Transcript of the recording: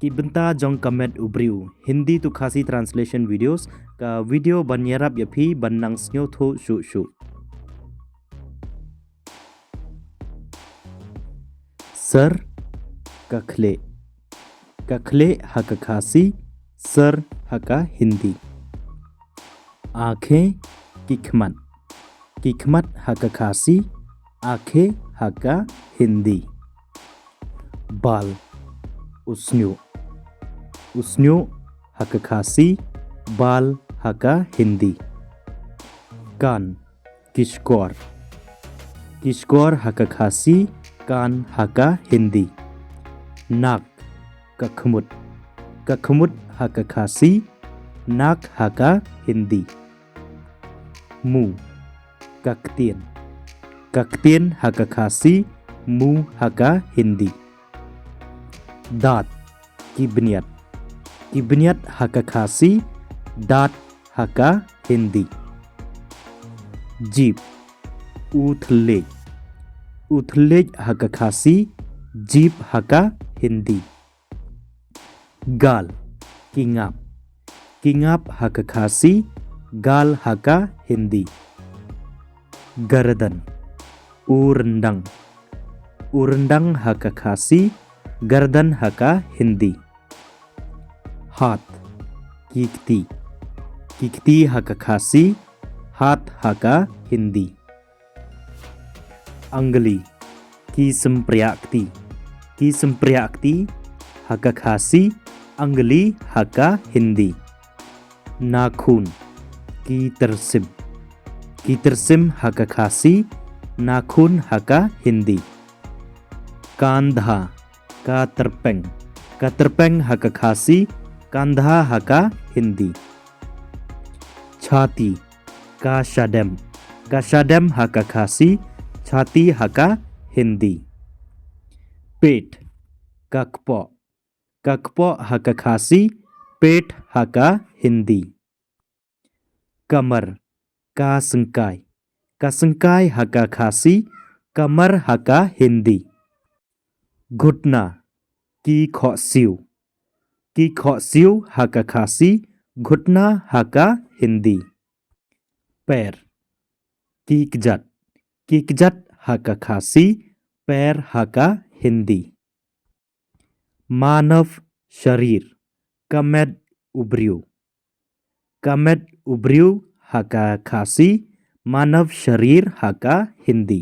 कि benta jong kamet ubriu Hindi to Khasi translation videos ka video banyarap yapi banang snyo tho shu shu. Sir कखले कखले हक खासी sir हका हिंदी आंखें किखमत किखमत हक खासी आंखें हका हिंदी बाल उसन्यो उसन्यो हक खासी बाल हका हिंदी कान किशकोर किशकोर हक खासी कान हका हिंदी नाक कखमुत कखमुत हक खासी नाक हका हिंदी मुंह ककतीन ककतीन हक खासी मुंह हका हिंदी दांत किबनियत हक खासी दांत हका हिंदी जीभ उथलेज हक खासी जीभ हका हिंदी गाल किंगाप हक खासी गाल हका हिंदी गर्दन उरंडंग हक खासी गर्दन हका हिंदी हाथ किकती हक खासी हाथ हका हिंदी अंगली की संप्रयाक्ति हक खासी अंगली हका हिंदी नाखून की तरसिम हक खासी नाखून हका हिंदी कांधा का तरपेंग हक खासी कांधा हका हिंदी छाती का शाडेम हक खासी छाती हका हिंदी पेट ककपो हक खासी पेट हका हिंदी कमर का संकाय हका खासी कमर हका हिंदी घुटना की खोसियो हका खासी घुटना हका हिंदी पैर किकजट हका खासी पैर हका हिंदी मानव शरीर कमेद उब्रियो हका खासी मानव शरीर हका हिंदी